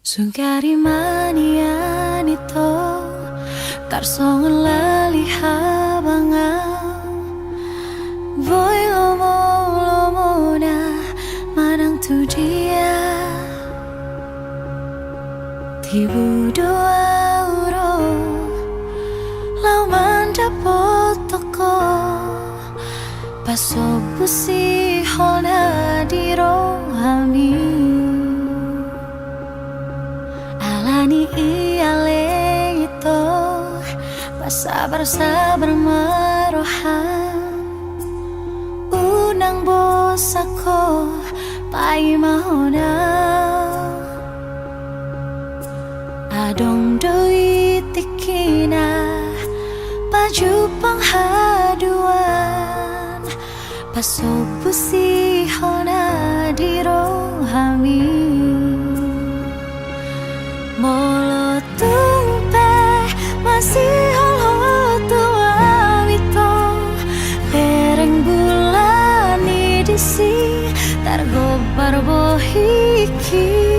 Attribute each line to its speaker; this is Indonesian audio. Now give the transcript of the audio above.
Speaker 1: Sugari manian itu tarsongan lali habangan Voy lomo na manang tu dia Tibu doa uro lau manda potoko Paso pusi hona di rohami Alani iale itu Sabar-sabar marohan Unang bosako Pai mahona Adong doi tikina Baju penghaduan Paso pusi hona di rohami Molo tumpe masih holo tua wito Lereng bulan di si targobar bohiki